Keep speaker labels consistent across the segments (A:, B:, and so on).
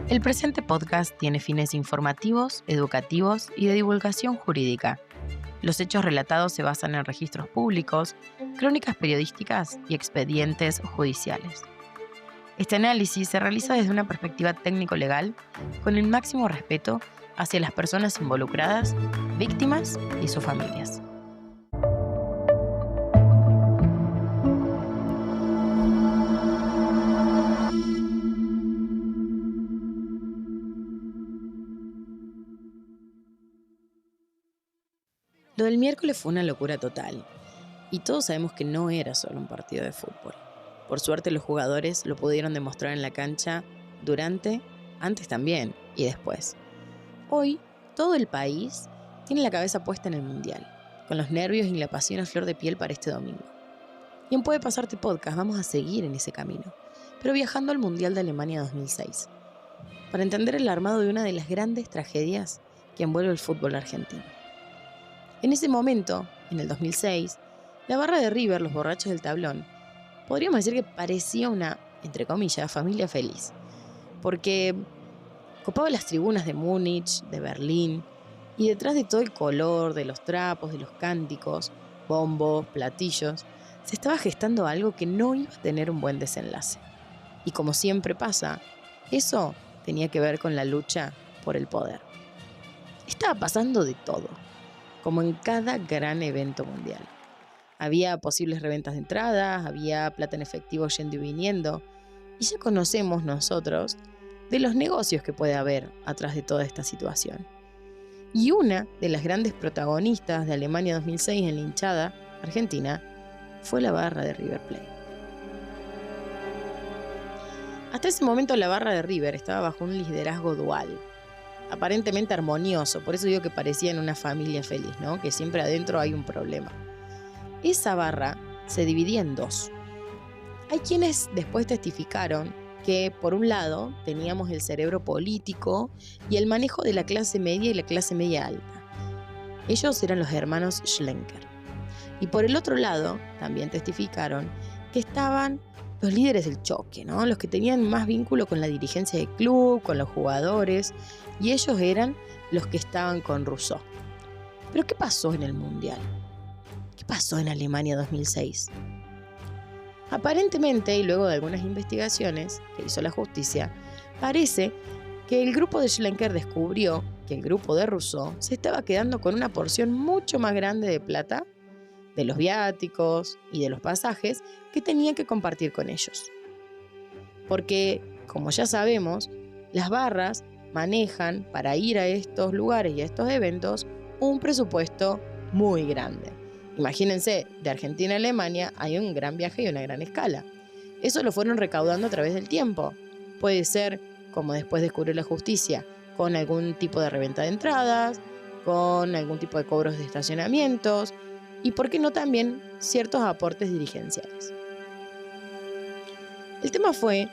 A: El presente podcast tiene fines informativos, educativos y de divulgación jurídica. Los hechos relatados se basan en registros públicos, crónicas periodísticas y expedientes judiciales. Este análisis se realiza desde una perspectiva técnico-legal con el máximo respeto hacia las personas involucradas, víctimas y sus familias. Lo del miércoles fue una locura total, y todos sabemos que no era solo un partido de fútbol. Por suerte los jugadores lo pudieron demostrar en la cancha durante, antes también y después. Hoy, todo el país tiene la cabeza puesta en el Mundial, con los nervios y la pasión a flor de piel para este domingo. Y en Puede Pasarte Podcast vamos a seguir en ese camino, pero viajando al Mundial de Alemania 2006, para entender el armado de una de las grandes tragedias que envuelve el fútbol argentino. En ese momento, en el 2006, la barra de River, los borrachos del tablón, podríamos decir que parecía una, entre comillas, familia feliz, porque copaba las tribunas de Múnich, de Berlín, y detrás de todo el color, de los trapos, de los cánticos, bombos, platillos, se estaba gestando algo que no iba a tener un buen desenlace. Y como siempre pasa, eso tenía que ver con la lucha por el poder. Estaba pasando de todo, como en cada gran evento mundial. Había posibles reventas de entradas, había plata en efectivo yendo y viniendo, y ya conocemos nosotros de los negocios que puede haber atrás de toda esta situación. Y una de las grandes protagonistas de Alemania 2006 en la hinchada argentina fue la barra de River Plate. Hasta ese momento la barra de River estaba bajo un liderazgo dual, aparentemente armonioso, por eso digo que parecían una familia feliz, ¿no? Que siempre adentro hay un problema. Esa barra se dividía en dos. Hay quienes después testificaron que, por un lado, teníamos el cerebro político y el manejo de la clase media y la clase media alta. Ellos eran los hermanos Schlenker. Y por el otro lado, también testificaron que estaban los líderes del choque, ¿no? Los que tenían más vínculo con la dirigencia del club, con los jugadores, y ellos eran los que estaban con Rousseau. ¿Pero qué pasó en el Mundial? ¿Qué pasó en Alemania 2006? Aparentemente, y luego de algunas investigaciones que hizo la justicia, parece que el grupo de Schlenker descubrió que el grupo de Rousseau se estaba quedando con una porción mucho más grande de plata, de los viáticos y de los pasajes que tenían que compartir con ellos. Porque, como ya sabemos, las barras manejan para ir a estos lugares y a estos eventos un presupuesto muy grande. Imagínense, de Argentina a Alemania hay un gran viaje y una gran escala. Eso lo fueron recaudando a través del tiempo. Puede ser, como después descubrió la justicia, con algún tipo de reventa de entradas, con algún tipo de cobros de estacionamientos y, por qué no, también ciertos aportes dirigenciales. El tema fue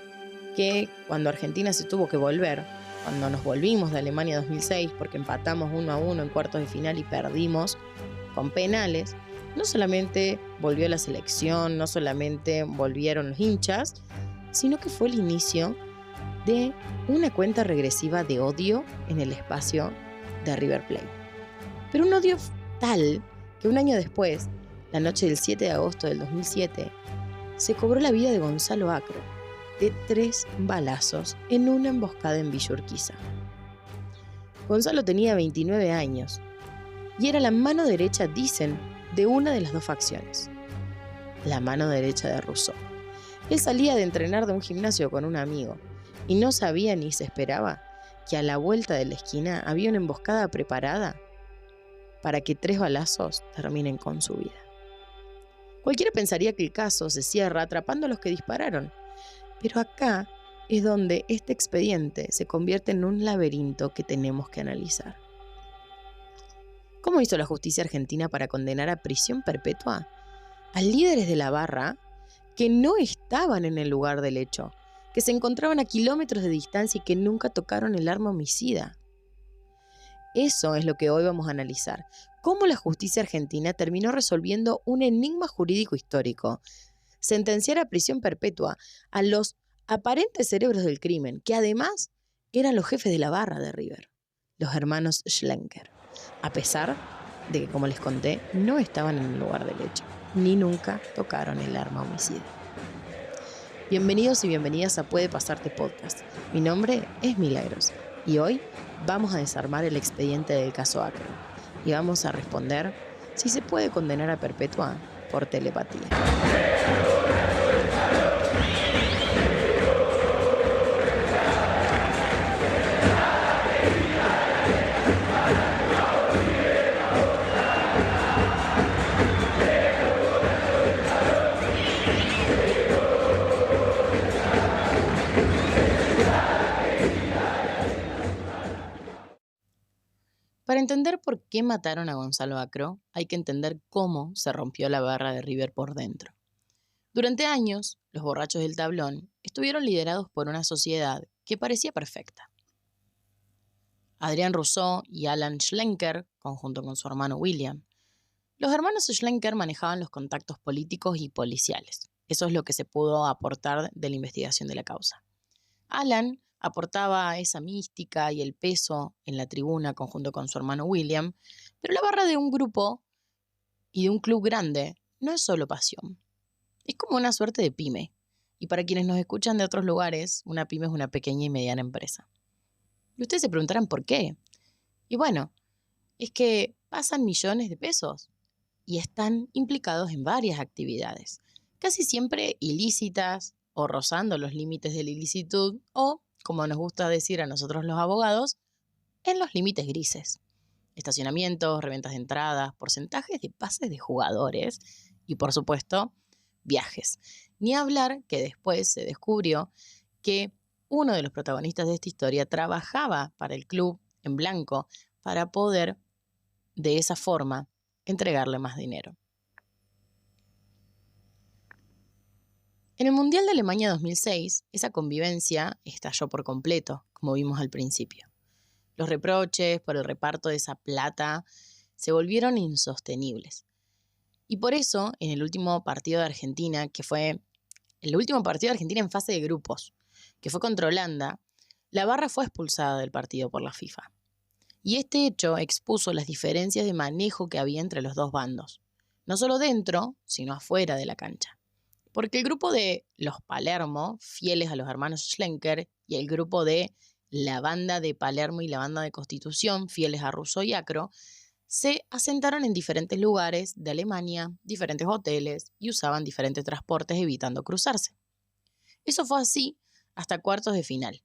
A: que cuando Argentina se tuvo que volver, cuando nos volvimos de Alemania 2006 porque empatamos 1-1 en cuartos de final y perdimos con penales, no solamente volvió la selección, no solamente volvieron los hinchas, sino que fue el inicio de una cuenta regresiva de odio en el espacio de River Plate. Pero un odio tal que un año después, la noche del 7 de agosto del 2007, se cobró la vida de Gonzalo Acro, de 3 balazos en una emboscada en Villa Urquiza. Gonzalo tenía 29 años y era la mano derecha, dicen, de una de las dos facciones, la mano derecha de Rousseau. Él salía de entrenar de un gimnasio con un amigo y no sabía ni se esperaba que a la vuelta de la esquina había una emboscada preparada para que 3 balazos terminen con su vida. Cualquiera pensaría que el caso se cierra atrapando a los que dispararon, pero acá es donde este expediente se convierte en un laberinto que tenemos que analizar. ¿Cómo hizo la justicia argentina para condenar a prisión perpetua a líderes de la barra que no estaban en el lugar del hecho, que se encontraban a kilómetros de distancia y que nunca tocaron el arma homicida? Eso es lo que hoy vamos a analizar. Cómo la justicia argentina terminó resolviendo un enigma jurídico histórico. Sentenciar a prisión perpetua a los aparentes cerebros del crimen, que además eran los jefes de la barra de River, los hermanos Schlenker, a pesar de que, como les conté, no estaban en el lugar del hecho, ni nunca tocaron el arma homicida. Bienvenidos y bienvenidas a Puede Pasarte Podcast. Mi nombre es Milagros y hoy vamos a desarmar el expediente del caso Acro y vamos a responder si se puede condenar a perpetua por telepatía. Para entender por qué mataron a Gonzalo Acro, hay que entender cómo se rompió la barra de River por dentro. Durante años, los borrachos del tablón estuvieron liderados por una sociedad que parecía perfecta. Adrián Rousseau y Alan Schlenker, conjunto con su hermano William. Los hermanos Schlenker manejaban los contactos políticos y policiales. Eso es lo que se pudo aportar de la investigación de la causa. Alan aportaba esa mística y el peso en la tribuna conjunto con su hermano William, pero la barra de un grupo y de un club grande no es solo pasión. Es como una suerte de pyme. Y para quienes nos escuchan de otros lugares, una pyme es una pequeña y mediana empresa. Y ustedes se preguntarán por qué. Y bueno, es que pasan millones de pesos y están implicados en varias actividades, casi siempre ilícitas o rozando los límites de la ilicitud o, como nos gusta decir a nosotros los abogados, en los límites grises. Estacionamientos, reventas de entradas, porcentajes de pases de jugadores y, por supuesto, viajes. Ni hablar que después se descubrió que uno de los protagonistas de esta historia trabajaba para el club en blanco para poder, de esa forma, entregarle más dinero. En el Mundial de Alemania 2006, esa convivencia estalló por completo, como vimos al principio. Los reproches por el reparto de esa plata se volvieron insostenibles. Y por eso, en el último partido de Argentina, que fue el último partido de Argentina en fase de grupos, que fue contra Holanda, la barra fue expulsada del partido por la FIFA. Y este hecho expuso las diferencias de manejo que había entre los dos bandos, no solo dentro, sino afuera de la cancha. Porque el grupo de los Palermo, fieles a los hermanos Schlenker, y el grupo de la banda de Palermo y la banda de Constitución, fieles a Rousseau y Acro, se asentaron en diferentes lugares de Alemania, diferentes hoteles, y usaban diferentes transportes evitando cruzarse. Eso fue así hasta cuartos de final,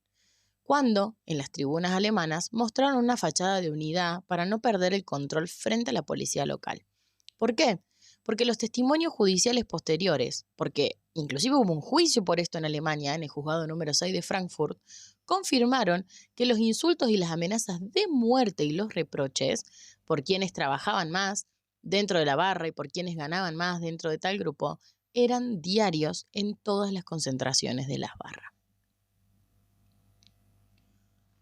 A: cuando en las tribunas alemanas mostraron una fachada de unidad para no perder el control frente a la policía local. ¿Por qué? Porque los testimonios judiciales posteriores, porque inclusive hubo un juicio por esto en Alemania, en el juzgado número 6 de Frankfurt, confirmaron que los insultos y las amenazas de muerte y los reproches por quienes trabajaban más dentro de la barra y por quienes ganaban más dentro de tal grupo eran diarios en todas las concentraciones de las barras.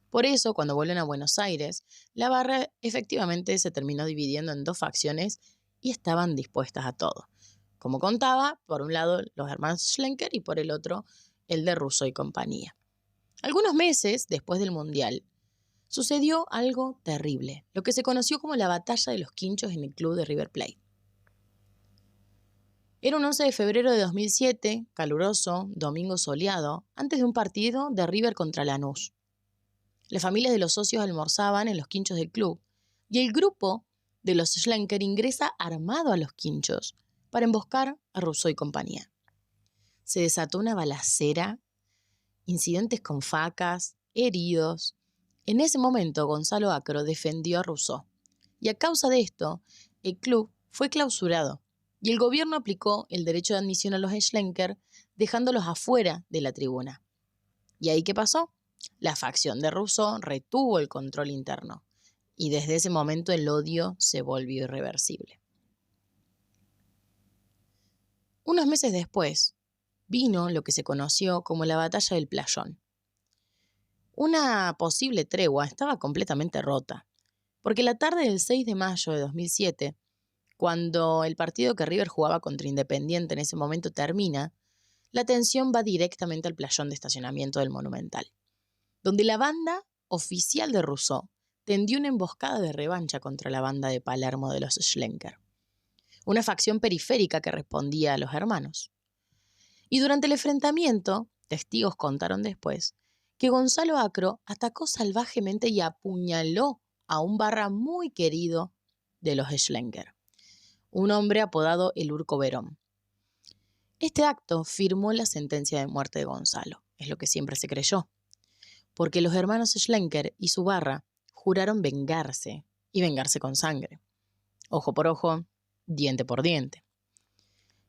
A: Por eso, cuando vuelven a Buenos Aires, la barra efectivamente se terminó dividiendo en dos facciones y estaban dispuestas a todo. Como contaba, por un lado los hermanos Schlenker y por el otro el de Rousseau y compañía. Algunos meses después del Mundial, sucedió algo terrible, lo que se conoció como la batalla de los quinchos en el club de River Plate. Era un 11 de febrero de 2007, caluroso, domingo soleado, antes de un partido de River contra Lanús. Las familias de los socios almorzaban en los quinchos del club y el grupo de los Schlenker ingresa armado a los quinchos para emboscar a Rousseau y compañía. Se desató una balacera, incidentes con facas, heridos. En ese momento Gonzalo Acro defendió a Rousseau y a causa de esto el club fue clausurado y el gobierno aplicó el derecho de admisión a los Schlenker dejándolos afuera de la tribuna. ¿Y ahí qué pasó? La facción de Rousseau retuvo el control interno. Y desde ese momento el odio se volvió irreversible. Unos meses después, vino lo que se conoció como la Batalla del Playón. Una posible tregua estaba completamente rota, porque la tarde del 6 de mayo de 2007, cuando el partido que River jugaba contra Independiente en ese momento termina, la atención va directamente al playón de estacionamiento del Monumental. donde la banda oficial de Rousseau tendió una emboscada de revancha contra la banda de Palermo de los Schlenker, una facción periférica que respondía a los hermanos. Y durante el enfrentamiento, testigos contaron después, que Gonzalo Acro atacó salvajemente y apuñaló a un barra muy querido de los Schlenker, un hombre apodado el Urco Verón. Este acto firmó la sentencia de muerte de Gonzalo, es lo que siempre se creyó, porque los hermanos Schlenker y su barra juraron vengarse, y vengarse con sangre. Ojo por ojo, diente por diente.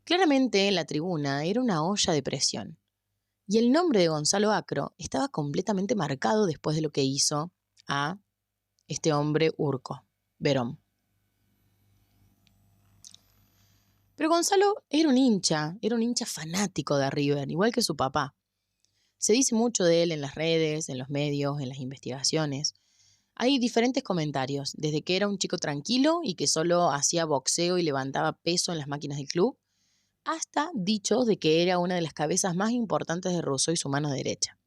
A: Claramente la tribuna era una olla de presión, y el nombre de Gonzalo Acro estaba completamente marcado después de lo que hizo a este hombre Urco Verón. Pero Gonzalo era un hincha fanático de River, igual que su papá. Se dice mucho de él en las redes, en los medios, en las investigaciones. Hay diferentes comentarios, desde que era un chico tranquilo y que solo hacía boxeo y levantaba peso en las máquinas del club, hasta dichos de que era una de las cabezas más importantes de Rousseau y su mano derecha.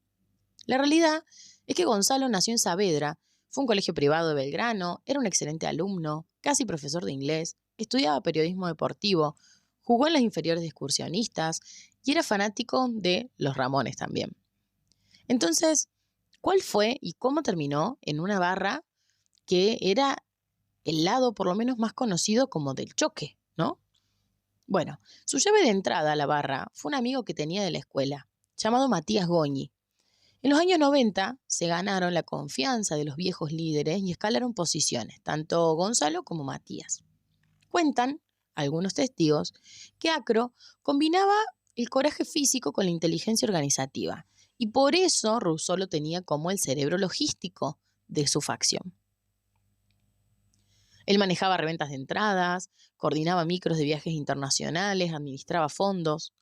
A: La realidad es que Gonzalo nació en Saavedra, fue un colegio privado de Belgrano, era un excelente alumno, casi profesor de inglés, estudiaba periodismo deportivo, jugó en las inferiores de Excursionistas y era fanático de los Ramones también. Entonces, ¿cuál fue y cómo terminó en una barra que era el lado por lo menos más conocido como del choque, ¿no? Bueno, su llave de entrada a la barra fue un amigo que tenía de la escuela, llamado Matías Goñi. En los años 90 se ganaron la confianza de los viejos líderes y escalaron posiciones, tanto Gonzalo como Matías. Cuentan algunos testigos que Acro combinaba el coraje físico con la inteligencia organizativa y por eso Rousseau lo tenía como el cerebro logístico de su facción. Él manejaba reventas de entradas, coordinaba micros de viajes internacionales, administraba fondos.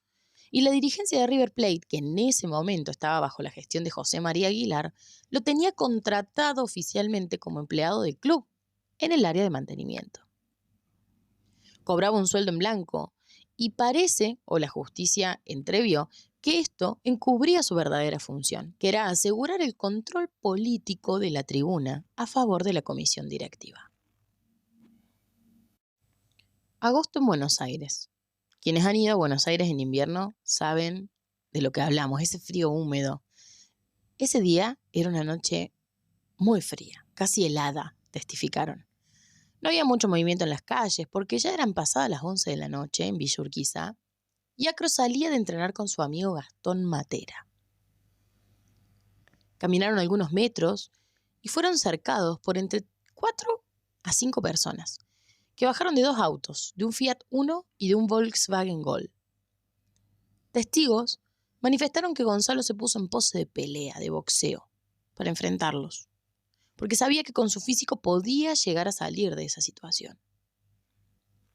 A: Y la dirigencia de River Plate, que en ese momento estaba bajo la gestión de José María Aguilar, lo tenía contratado oficialmente como empleado del club en el área de mantenimiento. Cobraba un sueldo en blanco y parece, o la justicia entrevió, que esto encubría su verdadera función, que era asegurar el control político de la tribuna a favor de la comisión directiva. Agosto en Buenos Aires. Quienes han ido a Buenos Aires en invierno saben de lo que hablamos, ese frío húmedo. Ese día era una noche muy fría, casi helada, testificaron. No había mucho movimiento en las calles porque ya eran pasadas las 11 de la noche en Villa Urquiza y Acro salía de entrenar con su amigo Gastón Matera. Caminaron algunos metros y fueron cercados por entre 4 a 5 personas, que bajaron de 2 autos, de un Fiat Uno y de un Volkswagen Gol. Testigos manifestaron que Gonzalo se puso en pose de pelea, de boxeo, para enfrentarlos, porque sabía que con su físico podía llegar a salir de esa situación.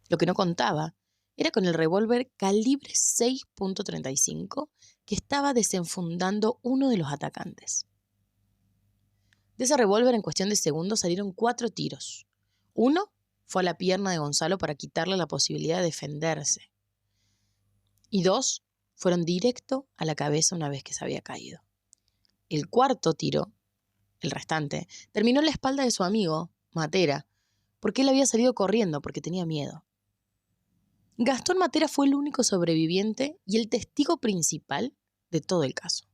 A: Lo que no contaba era con el revólver calibre 6.35 que estaba desenfundando uno de los atacantes. De ese revólver en cuestión de segundos salieron 4 tiros. Uno fue a la pierna de Gonzalo para quitarle la posibilidad de defenderse. Y 2 fueron directo a la cabeza una vez que se había caído. El 4.º tiro, el restante, terminó en la espalda de su amigo, Matera, porque él había salido corriendo porque tenía miedo. Gastón Matera fue el único sobreviviente y el testigo principal de todo el caso.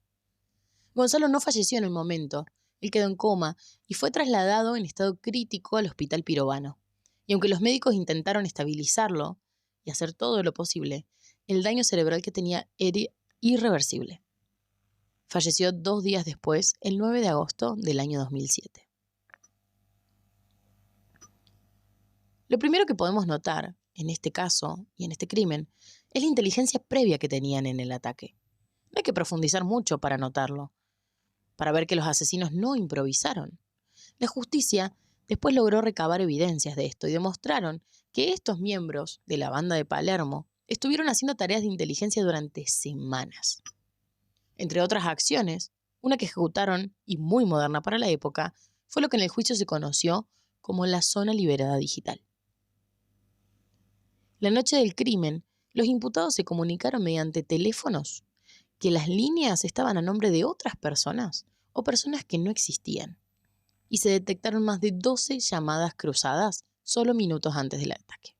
A: Gonzalo no falleció en el momento, él quedó en coma y fue trasladado en estado crítico al Hospital Pirovano. Y aunque los médicos intentaron estabilizarlo y hacer todo lo posible, el daño cerebral que tenía era irreversible. Falleció 2 días después, el 9 de agosto del año 2007. Lo primero que podemos notar en este caso y en este crimen es la inteligencia previa que tenían en el ataque. No hay que profundizar mucho para notarlo, para ver que los asesinos no improvisaron. La justicia después logró recabar evidencias de esto y demostraron que estos miembros de la banda de Palermo estuvieron haciendo tareas de inteligencia durante semanas. Entre otras acciones, una que ejecutaron, y muy moderna para la época, fue lo que en el juicio se conoció como la zona liberada digital. La noche del crimen, los imputados se comunicaron mediante teléfonos que las líneas estaban a nombre de otras personas o personas que no existían. Y se detectaron más de 12 llamadas cruzadas solo minutos antes del ataque.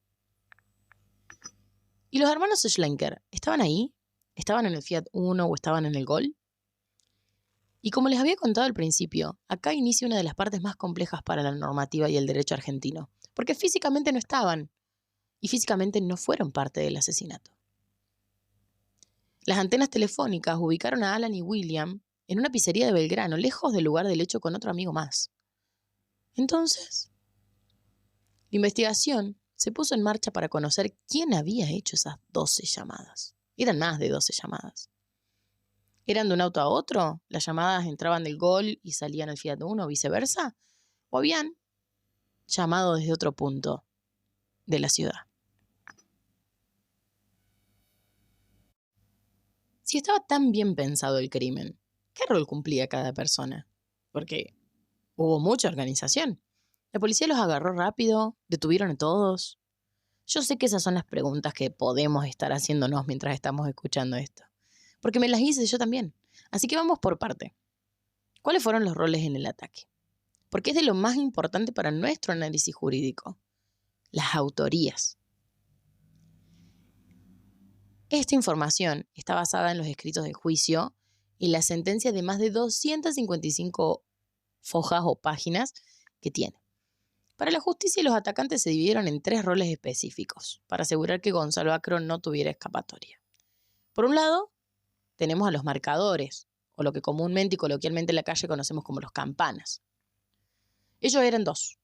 A: ¿Y los hermanos Schlenker estaban ahí? ¿Estaban en el Fiat Uno o estaban en el Gol? Y como les había contado al principio, acá inicia una de las partes más complejas para la normativa y el derecho argentino, porque físicamente no estaban y físicamente no fueron parte del asesinato. Las antenas telefónicas ubicaron a Alan y William en una pizzería de Belgrano, lejos del lugar del hecho con otro amigo más. Entonces, la investigación se puso en marcha para conocer quién había hecho esas 12 llamadas. Eran más de 12 llamadas. ¿Eran de un auto a otro? ¿Las llamadas entraban del Gol y salían al Fiat Uno o viceversa? ¿O habían llamado desde otro punto de la ciudad? Si estaba tan bien pensado el crimen, ¿qué rol cumplía cada persona? Porque hubo mucha organización. La policía los agarró rápido, detuvieron a todos. Yo sé que esas son las preguntas que podemos estar haciéndonos mientras estamos escuchando esto, porque me las hice yo también. Así que vamos por parte. ¿Cuáles fueron los roles en el ataque? Porque es de lo más importante para nuestro análisis jurídico. Las autorías. Esta información está basada en los escritos del juicio y las sentencias de más de 255 fojas o páginas que tiene. Para la justicia, los atacantes se dividieron en 3 roles específicos para asegurar que Gonzalo Acro no tuviera escapatoria. Por un lado, tenemos a los marcadores, o lo que comúnmente y coloquialmente en la calle conocemos como los campanas. Ellos eran 2.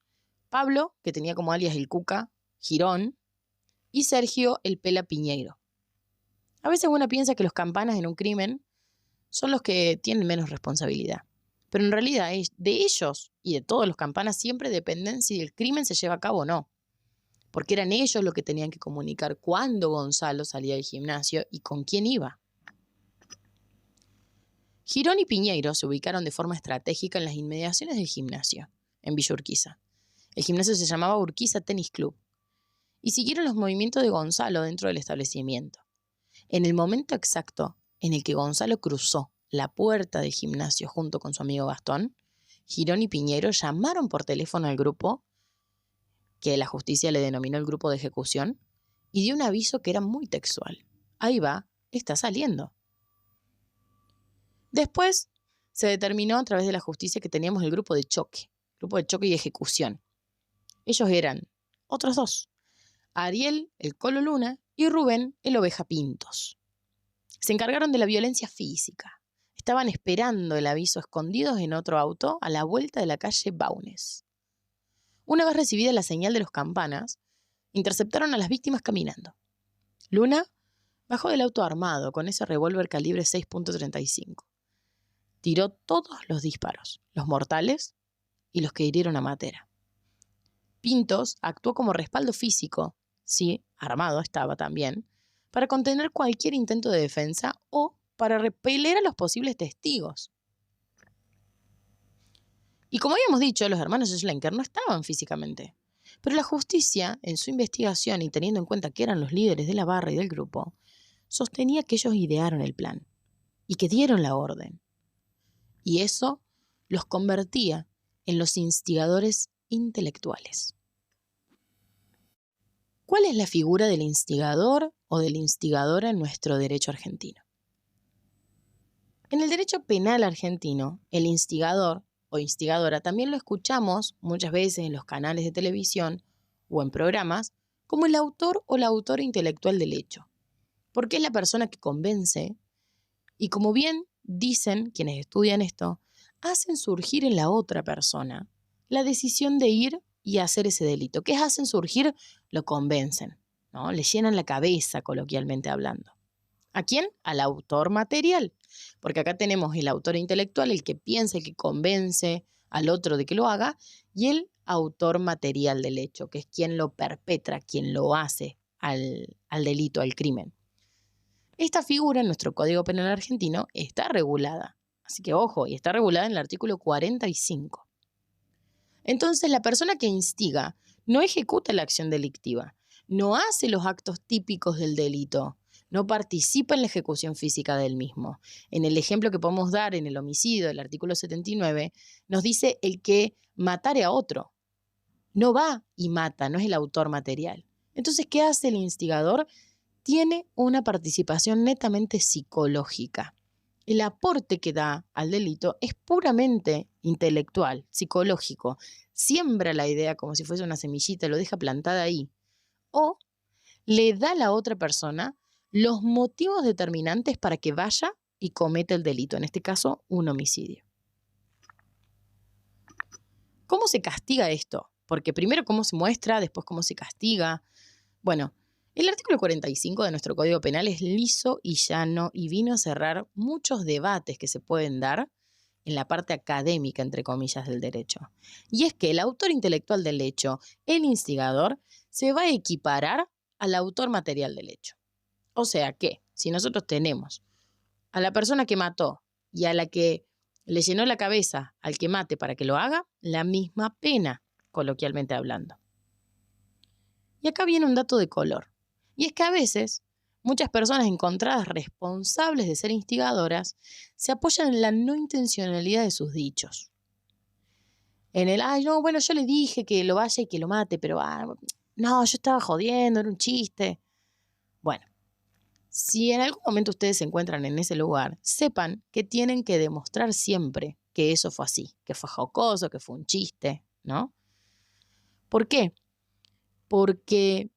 A: Pablo, que tenía como alias el Cuca, Girón, y Sergio, el Pela Piñeiro. A veces uno piensa que los campanas en un crimen son los que tienen menos responsabilidad. Pero en realidad de ellos y de todos los campanas siempre dependen si el crimen se lleva a cabo o no. Porque eran ellos los que tenían que comunicar cuándo Gonzalo salía del gimnasio y con quién iba. Girón y Piñeiro se ubicaron de forma estratégica en las inmediaciones del gimnasio, en Villa Urquiza. El gimnasio se llamaba Urquiza Tenis Club. Y siguieron los movimientos de Gonzalo dentro del establecimiento. En el momento exacto en el que Gonzalo cruzó la puerta del gimnasio junto con su amigo Gastón, Girón y Piñeiro llamaron por teléfono al grupo, que la justicia le denominó el grupo de ejecución, y dio un aviso que era muy textual. Ahí va, está saliendo. Después se determinó a través de la justicia que teníamos el grupo de choque y ejecución. Ellos eran otros 2, Ariel, el Colo Luna, y Rubén, el Oveja Pintos. Se encargaron de la violencia física. Estaban esperando el aviso escondidos en otro auto a la vuelta de la calle Baunes. Una vez recibida la señal de los campanas, interceptaron a las víctimas caminando. Luna bajó del auto armado con ese revólver calibre 6.35. Tiró todos los disparos, los mortales y los que hirieron a Matera. Pintos actuó como respaldo físico, sí, armado estaba también, para contener cualquier intento de defensa o para repeler a los posibles testigos. Y como habíamos dicho, los hermanos Schlenker no estaban físicamente. Pero la justicia, en su investigación y teniendo en cuenta que eran los líderes de la barra y del grupo, sostenía que ellos idearon el plan y que dieron la orden. Y eso los convertía en los instigadores intelectuales. ¿Cuál es la figura del instigador o de la instigadora en nuestro derecho argentino? En el derecho penal argentino, el instigador o instigadora también lo escuchamos muchas veces en los canales de televisión o en programas como el autor o la autora intelectual del hecho, porque es la persona que convence y, como bien dicen quienes estudian esto, hacen surgir en la otra persona la decisión de ir y hacer ese delito. ¿Qué hacen surgir? Lo convencen, ¿no? Le llenan la cabeza, coloquialmente hablando. ¿A quién? Al autor material. Porque acá tenemos el autor intelectual, el que piensa, el que convence al otro de que lo haga, y el autor material del hecho, que es quien lo perpetra, quien lo hace al delito, al crimen. Esta figura en nuestro Código Penal argentino está regulada. Así que ojo, y está regulada en el artículo 45. Entonces, la persona que instiga no ejecuta la acción delictiva, no hace los actos típicos del delito, no participa en la ejecución física del mismo. En el ejemplo que podemos dar en el homicidio, el artículo 79, nos dice el que matare a otro. No va y mata, no es el autor material. Entonces, ¿qué hace el instigador? Tiene una participación netamente psicológica. El aporte que da al delito es puramente intelectual, psicológico. Siembra la idea como si fuese una semillita, lo deja plantada ahí. O le da a la otra persona los motivos determinantes para que vaya y cometa el delito, en este caso, un homicidio. ¿Cómo se castiga esto? Porque primero cómo se muestra, después cómo se castiga. Bueno, el artículo 45 de nuestro Código Penal es liso y llano y vino a cerrar muchos debates que se pueden dar en la parte académica, entre comillas, del derecho. Y es que el autor intelectual del hecho, el instigador, se va a equiparar al autor material del hecho. O sea que, si nosotros tenemos a la persona que mató y a la que le llenó la cabeza al que mate para que lo haga, la misma pena, coloquialmente hablando. Y acá viene un dato de color. Y es que a veces muchas personas encontradas responsables de ser instigadoras se apoyan en la no intencionalidad de sus dichos. En el, no, bueno, yo le dije que lo vaya y que lo mate, pero no, yo estaba jodiendo, era un chiste. Bueno, si en algún momento ustedes se encuentran en ese lugar, sepan que tienen que demostrar siempre que eso fue así, que fue jocoso, que fue un chiste, ¿no? ¿Por qué? Porque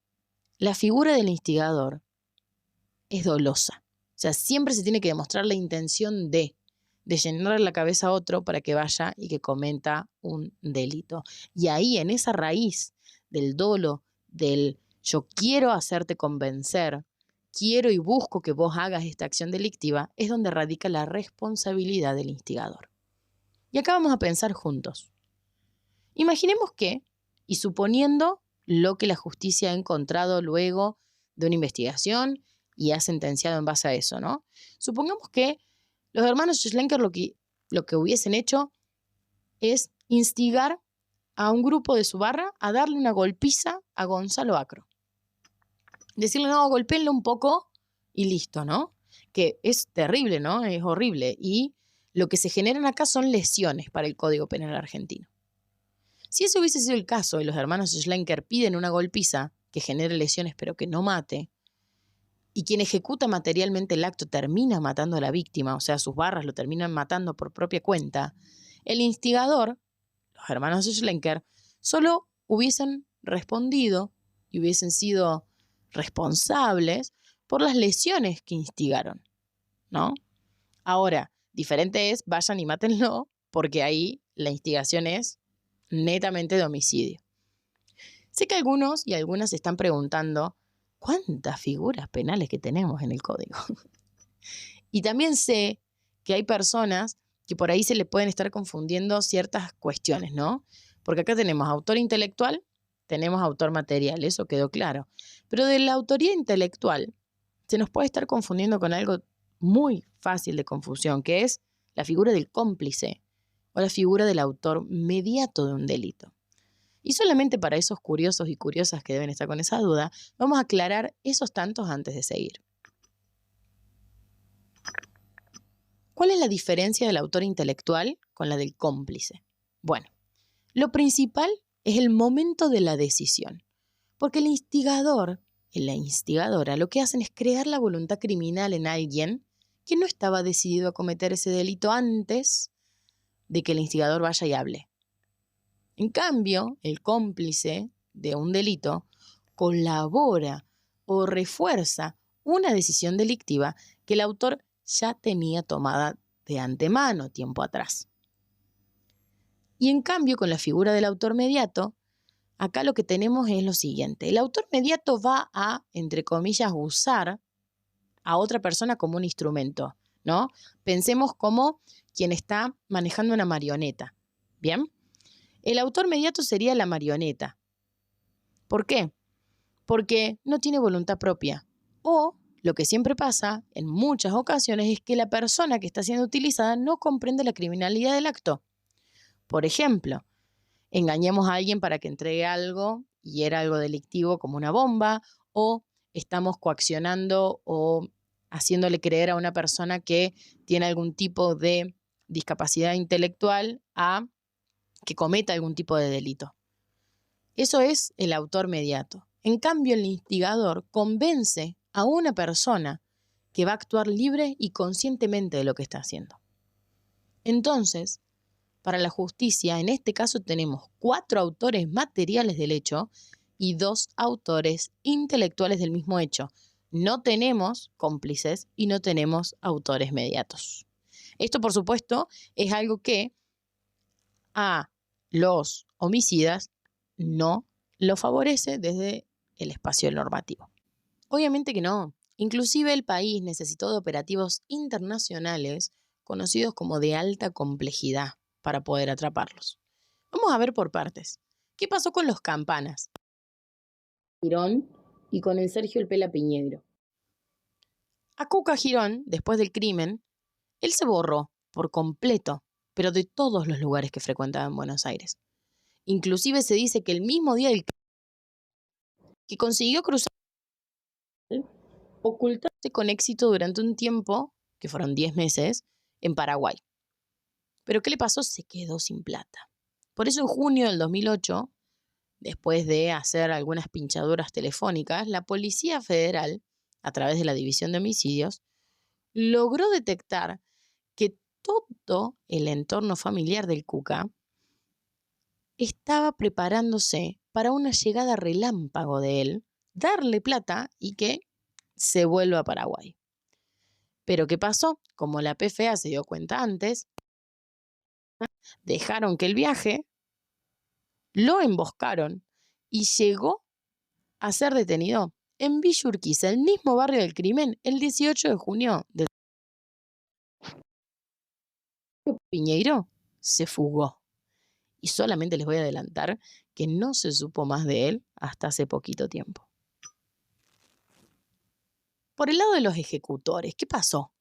A: la figura del instigador es dolosa. O sea, siempre se tiene que demostrar la intención de llenar la cabeza a otro para que vaya y que cometa un delito. Y ahí, en esa raíz del dolo, del yo quiero hacerte convencer, quiero y busco que vos hagas esta acción delictiva, es donde radica la responsabilidad del instigador. Y acá vamos a pensar juntos. Imaginemos que, y suponiendo lo que la justicia ha encontrado luego de una investigación y ha sentenciado en base a eso, ¿no? Supongamos que los hermanos Schlenker lo que hubiesen hecho es instigar a un grupo de su barra a darle una golpiza a Gonzalo Acro. Decirle, no, golpéenlo un poco y listo, ¿no? Que es terrible, ¿no? Es horrible. Y lo que se generan acá son lesiones para el Código Penal argentino. Si ese hubiese sido el caso y los hermanos Schlenker piden una golpiza que genere lesiones pero que no mate, y quien ejecuta materialmente el acto termina matando a la víctima, o sea, sus barras lo terminan matando por propia cuenta, el instigador, los hermanos Schlenker, solo hubiesen respondido y hubiesen sido responsables por las lesiones que instigaron, ¿no? Ahora, diferente es, vayan y mátenlo, porque ahí la instigación es netamente de homicidio. Sé que algunos y algunas se están preguntando cuántas figuras penales que tenemos en el código. Y también sé que hay personas que por ahí se le pueden estar confundiendo ciertas cuestiones, ¿no? Porque acá tenemos autor intelectual, tenemos autor material, eso quedó claro. Pero de la autoría intelectual se nos puede estar confundiendo con algo muy fácil de confusión, que es la figura del cómplice o la figura del autor mediato de un delito. Y solamente para esos curiosos y curiosas que deben estar con esa duda, vamos a aclarar esos tantos antes de seguir. ¿Cuál es la diferencia del autor intelectual con la del cómplice? Bueno, lo principal es el momento de la decisión, porque el instigador y la instigadora lo que hacen es crear la voluntad criminal en alguien que no estaba decidido a cometer ese delito antes de que el instigador vaya y hable. En cambio, el cómplice de un delito colabora o refuerza una decisión delictiva que el autor ya tenía tomada de antemano tiempo atrás. Y en cambio, con la figura del autor mediato, acá lo que tenemos es lo siguiente. El autor mediato va a, entre comillas, usar a otra persona como un instrumento, ¿no? Pensemos como quien está manejando una marioneta, ¿bien? El autor mediato sería la marioneta. ¿Por qué? Porque no tiene voluntad propia. O, lo que siempre pasa en muchas ocasiones, es que la persona que está siendo utilizada no comprende la criminalidad del acto. Por ejemplo, engañemos a alguien para que entregue algo y era algo delictivo como una bomba, o estamos coaccionando o haciéndole creer a una persona que tiene algún tipo de discapacidad intelectual a que cometa algún tipo de delito. Eso es el autor mediato. En cambio, el instigador convence a una persona que va a actuar libre y conscientemente de lo que está haciendo. Entonces, para la justicia, en este caso tenemos 4 autores materiales del hecho y 2 autores intelectuales del mismo hecho. No tenemos cómplices y no tenemos autores mediatos. Esto, por supuesto, es algo que a los homicidas no lo favorece desde el espacio normativo. Obviamente que no. Inclusive el país necesitó de operativos internacionales conocidos como de alta complejidad para poder atraparlos. Vamos a ver por partes. ¿Qué pasó con los Campanas? Girón y con el Sergio El Pela Piñeiro. A Cuca Girón, después del crimen, él se borró por completo, pero de todos los lugares que frecuentaba en Buenos Aires. Inclusive se dice que el mismo día del que consiguió cruzar, ocultarse con éxito durante un tiempo, que fueron 10 meses, en Paraguay. ¿Pero qué le pasó? Se quedó sin plata. Por eso en junio del 2008, después de hacer algunas pinchaduras telefónicas, la Policía Federal, a través de la División de Homicidios, logró detectar que todo el entorno familiar del Cuca estaba preparándose para una llegada relámpago de él, darle plata y que se vuelva a Paraguay. Pero ¿qué pasó? Como la PFA se dio cuenta antes, dejaron que el viaje, lo emboscaron y llegó a ser detenido en Villa Urquiza, el mismo barrio del crimen, el 18 de junio del Piñeiro se fugó. Y solamente les voy a adelantar que no se supo más de él hasta hace poquito tiempo. Por el lado de los ejecutores, ¿qué pasó?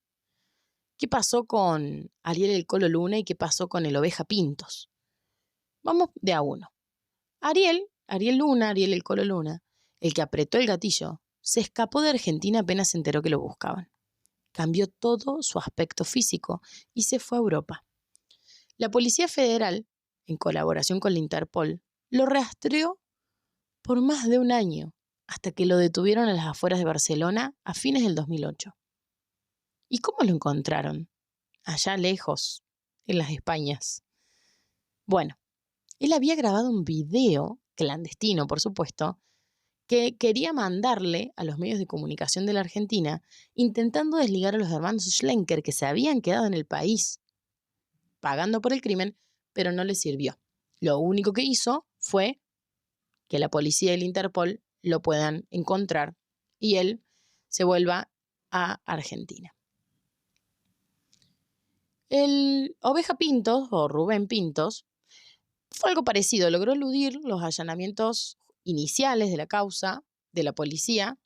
A: ¿Qué pasó con Ariel el Colo Luna y qué pasó con el Oveja Pintos? Vamos de a uno. Ariel el Colo Luna, el que apretó el gatillo, se escapó de Argentina apenas se enteró que lo buscaban. Cambió todo su aspecto físico y se fue a Europa. La Policía Federal, en colaboración con la Interpol, lo rastreó por más de un año, hasta que lo detuvieron a las afueras de Barcelona a fines del 2008. ¿Y cómo lo encontraron? Allá lejos, en las Españas. Bueno, él había grabado un video, clandestino por supuesto, que quería mandarle a los medios de comunicación de la Argentina, intentando desligar a los hermanos Schlenker que se habían quedado en el país, pagando por el crimen, pero no le sirvió. Lo único que hizo fue que la policía y el Interpol lo puedan encontrar y él se vuelva a Argentina. El Oveja Pintos, o Rubén Pintos, fue algo parecido. Logró eludir los allanamientos iniciales de la causa de la policía,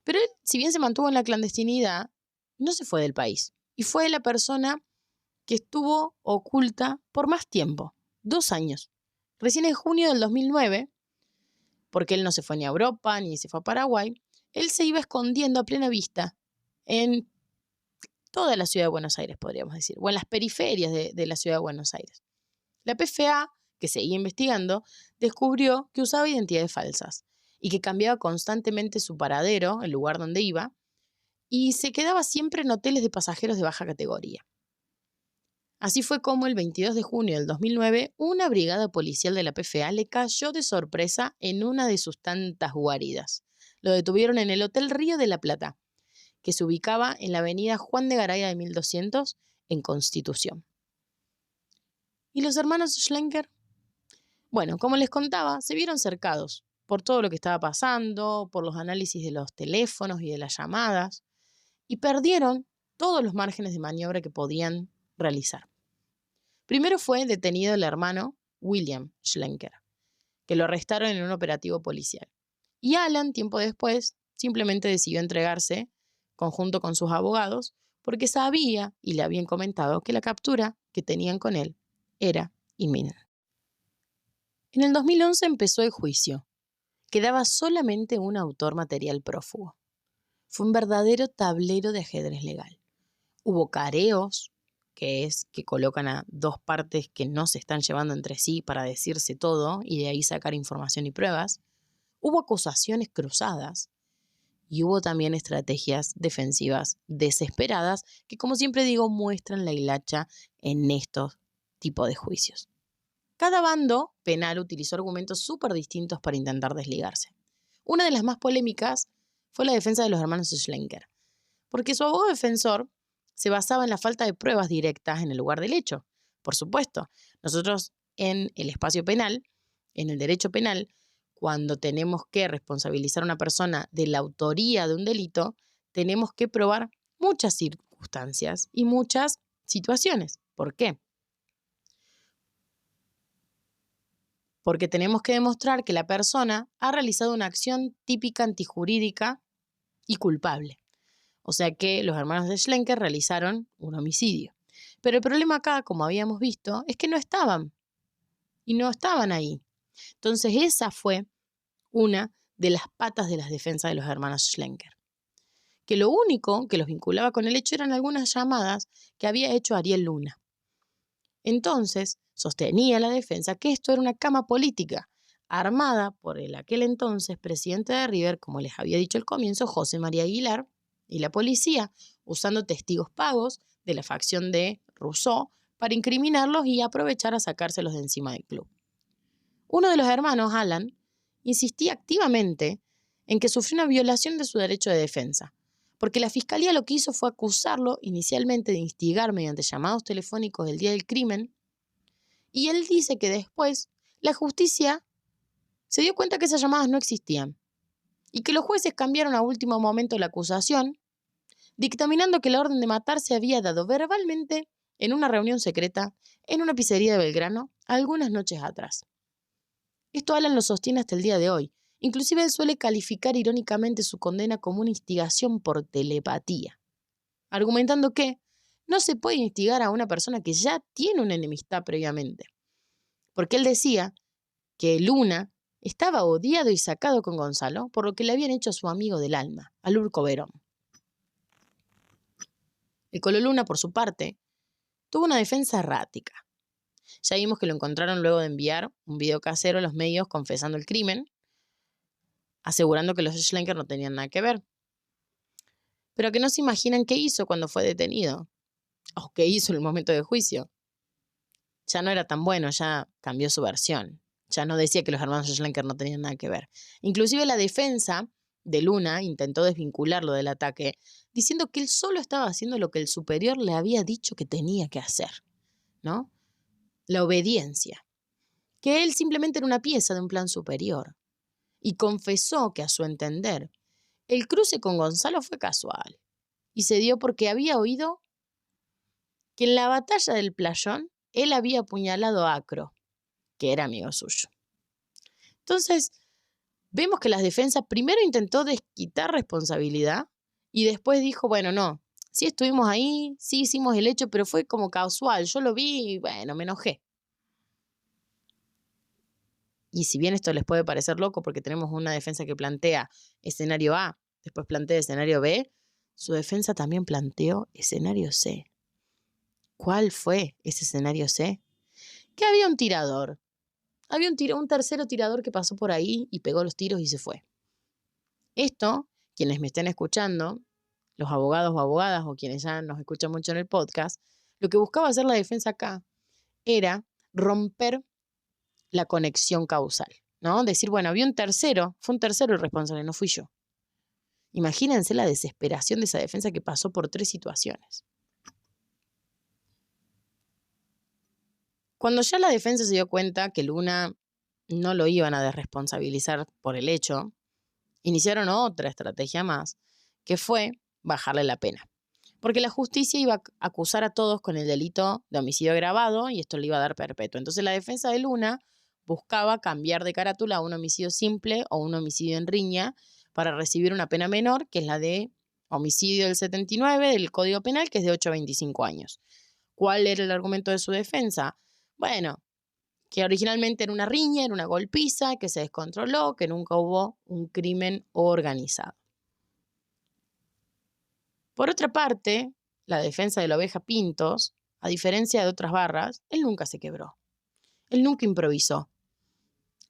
A: pero él, si bien se mantuvo en la clandestinidad, no se fue del país. Y fue la persona que estuvo oculta por más tiempo, 2 años. Recién en junio del 2009, porque él no se fue ni a Europa ni se fue a Paraguay, él se iba escondiendo a plena vista en toda la ciudad de Buenos Aires, podríamos decir, o en las periferias de la ciudad de Buenos Aires. La PFA, que seguía investigando, descubrió que usaba identidades falsas y que cambiaba constantemente su paradero, el lugar donde iba, y se quedaba siempre en hoteles de pasajeros de baja categoría. Así fue como el 22 de junio del 2009, una brigada policial de la PFA le cayó de sorpresa en una de sus tantas guaridas. Lo detuvieron en el Hotel Río de la Plata, que se ubicaba en la avenida Juan de Garay de 1200 en Constitución. ¿Y los hermanos Schlenker? Bueno, como les contaba, se vieron cercados por todo lo que estaba pasando, por los análisis de los teléfonos y de las llamadas, y perdieron todos los márgenes de maniobra que podían realizar. Primero fue detenido el hermano William Schlenker, que lo arrestaron en un operativo policial. Y Alan, tiempo después, simplemente decidió entregarse conjunto con sus abogados porque sabía y le habían comentado que la captura que tenían con él era inminente. En el 2011 empezó el juicio. Quedaba solamente un autor material prófugo. Fue un verdadero tablero de ajedrez legal. Hubo careos, que es que colocan a dos partes que no se están llevando entre sí para decirse todo y de ahí sacar información y pruebas. Hubo acusaciones cruzadas y hubo también estrategias defensivas desesperadas que, como siempre digo, muestran la hilacha en estos tipos de juicios. Cada bando penal utilizó argumentos súper distintos para intentar desligarse. Una de las más polémicas fue la defensa de los hermanos Schlenker, porque su abogado defensor se basaba en la falta de pruebas directas en el lugar del hecho. Por supuesto, nosotros en el espacio penal, en el derecho penal, cuando tenemos que responsabilizar a una persona de la autoría de un delito, tenemos que probar muchas circunstancias y muchas situaciones. ¿Por qué? Porque tenemos que demostrar que la persona ha realizado una acción típica antijurídica y culpable. O sea que los hermanos de Schlenker realizaron un homicidio. Pero el problema acá, como habíamos visto, es que no estaban. Y no estaban ahí. Entonces esa fue una de las patas de las defensas de los hermanos Schlenker. Que lo único que los vinculaba con el hecho eran algunas llamadas que había hecho Ariel Luna. Entonces, sostenía la defensa que esto era una cama política, armada por el aquel entonces presidente de River, como les había dicho al comienzo, José María Aguilar, y la policía, usando testigos pagos de la facción de Rousseau para incriminarlos y aprovechar a sacárselos de encima del club. Uno de los hermanos, Alan, insistía activamente en que sufrió una violación de su derecho de defensa, porque la fiscalía lo que hizo fue acusarlo inicialmente de instigar mediante llamados telefónicos el día del crimen, y él dice que después la justicia se dio cuenta que esas llamadas no existían y que los jueces cambiaron a último momento la acusación, dictaminando que la orden de matar se había dado verbalmente en una reunión secreta en una pizzería de Belgrano algunas noches atrás. Esto Alan lo sostiene hasta el día de hoy. Inclusive él suele calificar irónicamente su condena como una instigación por telepatía, argumentando que no se puede instigar a una persona que ya tiene una enemistad previamente. Porque él decía que Luna estaba odiado y sacado con Gonzalo por lo que le habían hecho a su amigo del alma, a Lurco Verón. El Colo Luna, por su parte, tuvo una defensa errática. Ya vimos que lo encontraron luego de enviar un video casero a los medios confesando el crimen, asegurando que los Schlenker no tenían nada que ver. Pero que no se imaginan qué hizo cuando fue detenido, o qué hizo en el momento de juicio. Ya no era tan bueno, ya cambió su versión. Ya no decía que los hermanos Schlenker no tenían nada que ver. Inclusive la defensa de Luna intentó desvincularlo del ataque, diciendo que él solo estaba haciendo lo que el superior le había dicho que tenía que hacer, ¿no? La obediencia. Que él simplemente era una pieza de un plan superior. Y confesó que, a su entender, el cruce con Gonzalo fue casual y se dio porque había oído que en la batalla del Playón él había apuñalado a Acro, que era amigo suyo. Entonces, vemos que las defensas primero intentó desquitar responsabilidad y después dijo, bueno, no, sí estuvimos ahí, sí hicimos el hecho, pero fue como casual, yo lo vi y bueno, me enojé. Y si bien esto les puede parecer loco porque tenemos una defensa que plantea escenario A, después plantea escenario B, su defensa también planteó escenario C. ¿Cuál fue ese escenario C? Que había un tirador. Había un tercero tirador que pasó por ahí y pegó los tiros y se fue. Esto, quienes me estén escuchando, los abogados o abogadas o quienes ya nos escuchan mucho en el podcast, lo que buscaba hacer la defensa acá era romper la conexión causal, ¿no? Decir, bueno, había un tercero, fue un tercero el responsable, no fui yo. Imagínense la desesperación de esa defensa que pasó por 3 situaciones. Cuando ya la defensa se dio cuenta que Luna no lo iban a desresponsabilizar por el hecho, iniciaron otra estrategia más, que fue bajarle la pena. Porque la justicia iba a acusar a todos con el delito de homicidio agravado y esto le iba a dar perpetuo. Entonces la defensa de Luna buscaba cambiar de carátula a un homicidio simple o un homicidio en riña para recibir una pena menor, que es la de homicidio del 79 del Código Penal, que es de 8 a 25 años. ¿Cuál era el argumento de su defensa? Bueno, que originalmente era una riña, era una golpiza, que se descontroló, que nunca hubo un crimen organizado. Por otra parte, la defensa de la oveja Pintos, a diferencia de otras barras, él nunca se quebró. Él nunca improvisó.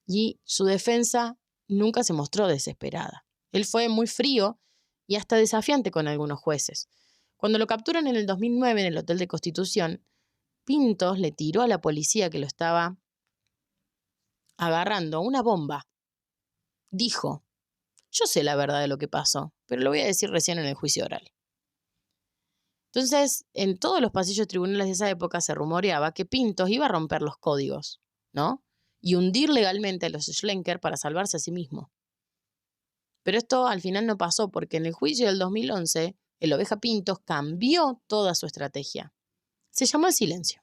A: Y su defensa nunca se mostró desesperada. Él fue muy frío y hasta desafiante con algunos jueces. Cuando lo capturan en el 2009 en el Hotel de Constitución, Pintos le tiró a la policía que lo estaba agarrando una bomba. Dijo: yo sé la verdad de lo que pasó, pero lo voy a decir recién en el juicio oral. Entonces, en todos los pasillos tribunales de esa época se rumoreaba que Pintos iba a romper los códigos, ¿no? Y hundir legalmente a los Schlenker para salvarse a sí mismo. Pero esto al final no pasó porque en el juicio del 2011, el Oveja Pintos cambió toda su estrategia. Se llamó el silencio.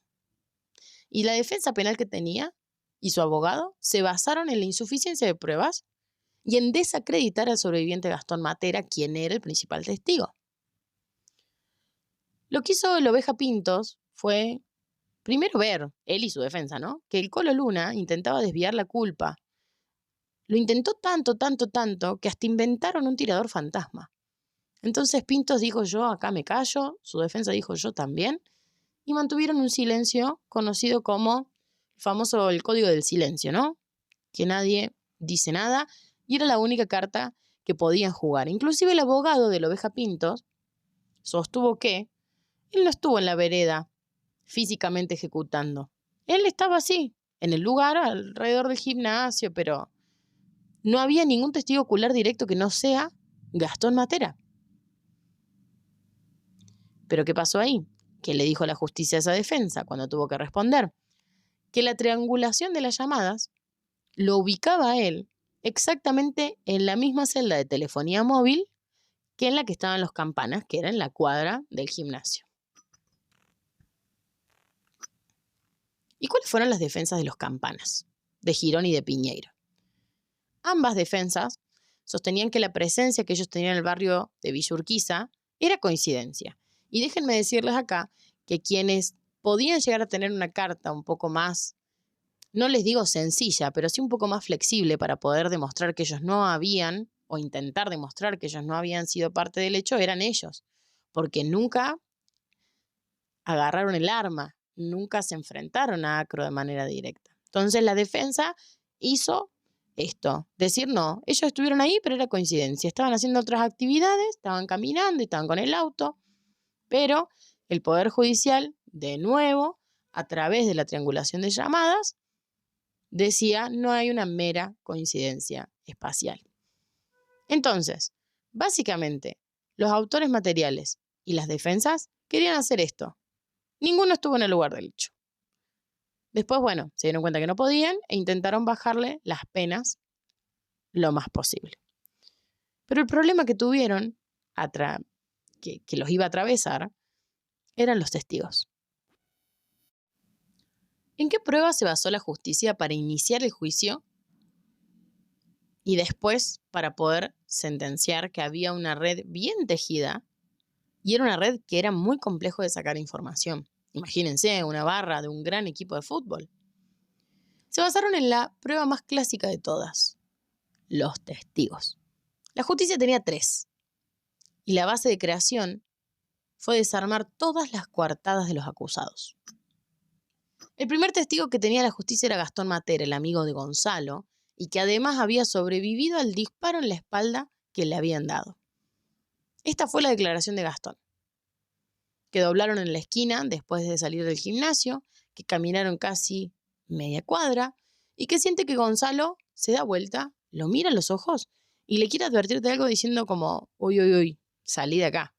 A: Y la defensa penal que tenía y su abogado se basaron en la insuficiencia de pruebas y en desacreditar al sobreviviente Gastón Matera, quien era el principal testigo. Lo que hizo el Oveja Pintos fue, primero ver, él y su defensa, ¿no?, que el Colo Luna intentaba desviar la culpa. Lo intentó tanto, que hasta inventaron un tirador fantasma. Entonces Pintos dijo: yo acá me callo, su defensa dijo: yo también, y mantuvieron un silencio conocido como el código del silencio, ¿no?, que nadie dice nada, y era la única carta que podían jugar. Inclusive el abogado del Oveja Pintos sostuvo que él no estuvo en la vereda físicamente ejecutando. Él estaba así, en el lugar alrededor del gimnasio, pero no había ningún testigo ocular directo que no sea Gastón Matera. ¿Pero qué pasó ahí? ¿Qué le dijo la justicia a esa defensa cuando tuvo que responder? Que la triangulación de las llamadas lo ubicaba a él exactamente en la misma celda de telefonía móvil que en la que estaban los Campanas, que era en la cuadra del gimnasio. ¿Y cuáles fueron las defensas de los Campanas, de Girón y de Piñeiro? Ambas defensas sostenían que la presencia que ellos tenían en el barrio de Villa Urquiza era coincidencia. Y déjenme decirles acá que quienes podían llegar a tener una carta un poco más, no les digo sencilla, pero sí un poco más flexible para poder demostrar que ellos no habían, o intentar demostrar que ellos no habían sido parte del hecho, eran ellos. Porque nunca agarraron el arma, nunca se enfrentaron a Acro de manera directa. Entonces la defensa hizo esto, decir: no, ellos estuvieron ahí, pero era coincidencia. Estaban haciendo otras actividades, estaban caminando, estaban con el auto, pero el Poder Judicial, de nuevo, a través de la triangulación de llamadas, decía: no hay una mera coincidencia espacial. Entonces, básicamente, los autores materiales y las defensas querían hacer esto. Ninguno estuvo en el lugar del hecho. Después, bueno, se dieron cuenta que no podían e intentaron bajarle las penas lo más posible. Pero el problema que tuvieron, que los iba a atravesar, eran los testigos. ¿En qué pruebas se basó la justicia para iniciar el juicio y después para poder sentenciar que había una red bien tejida y era una red que era muy complejo de sacar información? Imagínense, una barra de un gran equipo de fútbol. Se basaron en la prueba más clásica de todas: los testigos. La justicia tenía 3 y la base de creación fue desarmar todas las coartadas de los acusados. El primer testigo que tenía la justicia era Gastón Matera, el amigo de Gonzalo, y que además había sobrevivido al disparo en la espalda que le habían dado. Esta fue la declaración de Gastón: que doblaron en la esquina después de salir del gimnasio, que caminaron casi media cuadra y que siente que Gonzalo se da vuelta, lo mira a los ojos y le quiere advertir de algo diciendo como: uy, salí de acá.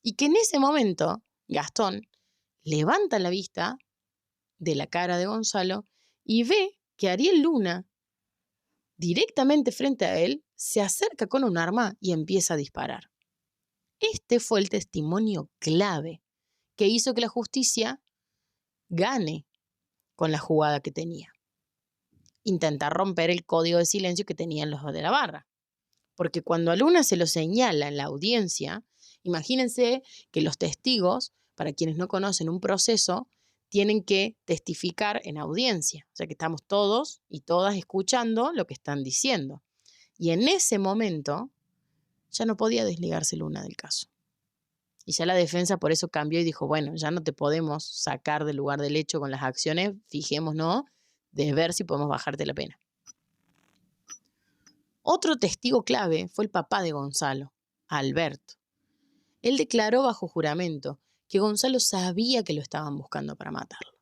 A: Y que en ese momento Gastón levanta la vista de la cara de Gonzalo y ve que Ariel Luna, directamente frente a él, se acerca con un arma y empieza a disparar. Este fue el testimonio clave que hizo que la justicia gane con la jugada que tenía: intentar romper el código de silencio que tenían los de la barra. Porque cuando a Luna se lo señala en la audiencia, imagínense que los testigos, para quienes no conocen un proceso, tienen que testificar en audiencia. O sea que estamos todos y todas escuchando lo que están diciendo. Y en ese momento ya no podía desligarse Luna del caso. Y ya la defensa por eso cambió y dijo, bueno, ya no te podemos sacar del lugar del hecho con las acciones, fijémonos de ver si podemos bajarte la pena. Otro testigo clave fue el papá de Gonzalo, Alberto. Él declaró bajo juramento que Gonzalo sabía que lo estaban buscando para matarlo.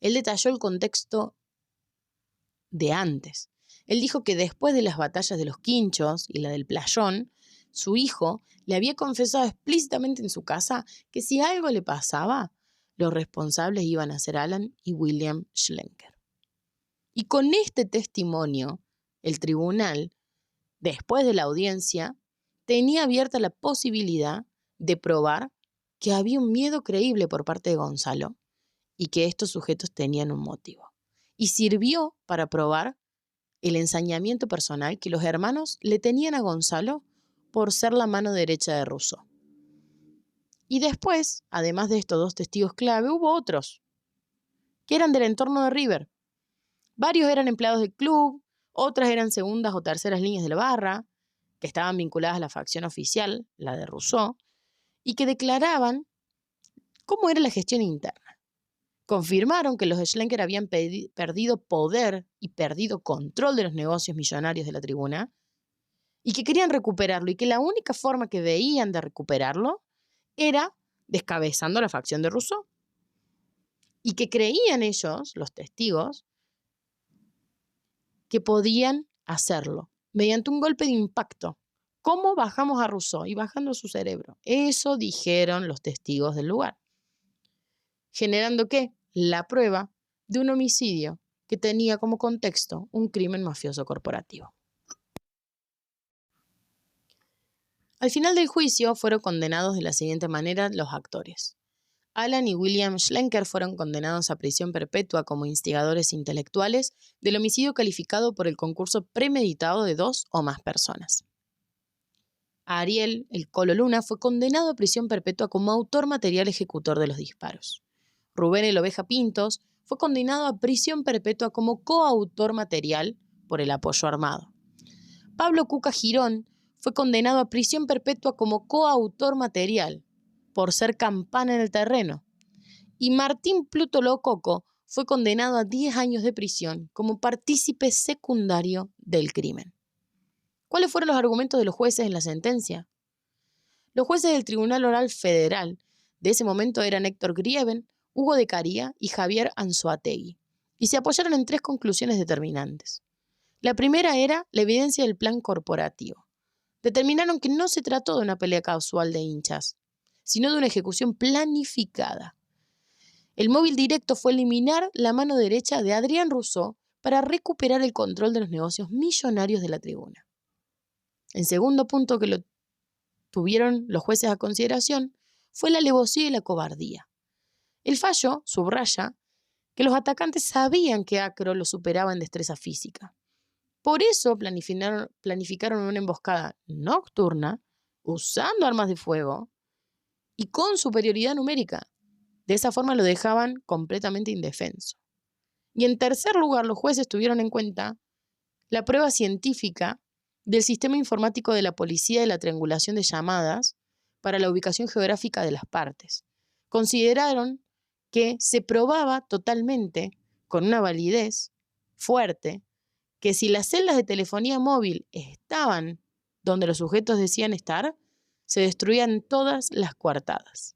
A: Él detalló el contexto de antes. Él dijo que después de las batallas de los Quinchos y la del Playón, su hijo le había confesado explícitamente en su casa que si algo le pasaba, los responsables iban a ser Alan y William Schlenker. Y con este testimonio, el tribunal, después de la audiencia, tenía abierta la posibilidad de probar que había un miedo creíble por parte de Gonzalo y que estos sujetos tenían un motivo. Y sirvió para probar el ensañamiento personal que los hermanos le tenían a Gonzalo por ser la mano derecha de Rousseau. Y después, además de estos dos testigos clave, hubo otros que eran del entorno de River. Varios eran empleados del club, otras eran segundas o terceras líneas de la barra, que estaban vinculadas a la facción oficial, la de Rousseau, y que declaraban cómo era la gestión interna. Confirmaron que los Schlenker habían perdido poder y perdido control de los negocios millonarios de la tribuna y que querían recuperarlo y que la única forma que veían de recuperarlo era descabezando la facción de Rousseau. Y que creían ellos, los testigos, que podían hacerlo mediante un golpe de impacto. ¿Cómo bajamos a Rousseau? Y bajando su cerebro. Eso dijeron los testigos del lugar. Generando ¿qué? La prueba de un homicidio que tenía como contexto un crimen mafioso corporativo. Al final del juicio fueron condenados de la siguiente manera los actores. Alan y William Schlenker fueron condenados a prisión perpetua como instigadores intelectuales del homicidio calificado por el concurso premeditado de 2 o más personas. Ariel, el Colo Luna, fue condenado a prisión perpetua como autor material ejecutor de los disparos. Rubén el Oveja Pintos fue condenado a prisión perpetua como coautor material por el apoyo armado. Pablo Cuca Girón fue condenado a prisión perpetua como coautor material por ser campana en el terreno. Y Martín Pluto Lococo fue condenado a 10 años de prisión como partícipe secundario del crimen. ¿Cuáles fueron los argumentos de los jueces en la sentencia? Los jueces del Tribunal Oral Federal de ese momento eran Héctor Grieven, Hugo de Caría y Javier Anzoátegui, y se apoyaron en 3 conclusiones determinantes. La primera era la evidencia del plan corporativo. Determinaron que no se trató de una pelea casual de hinchas, sino de una ejecución planificada. El móvil directo fue eliminar la mano derecha de Adrián Rousseau para recuperar el control de los negocios millonarios de la tribuna. El segundo punto que lo tuvieron los jueces a consideración fue la alevosía y la cobardía. El fallo subraya que los atacantes sabían que Acro lo superaba en destreza física. Por eso planificaron una emboscada nocturna, usando armas de fuego y con superioridad numérica. De esa forma lo dejaban completamente indefenso. Y en tercer lugar, los jueces tuvieron en cuenta la prueba científica del sistema informático de la policía de la triangulación de llamadas para la ubicación geográfica de las partes. Consideraron que se probaba totalmente, con una validez fuerte, que si las celdas de telefonía móvil estaban donde los sujetos decían estar, se destruían todas las coartadas.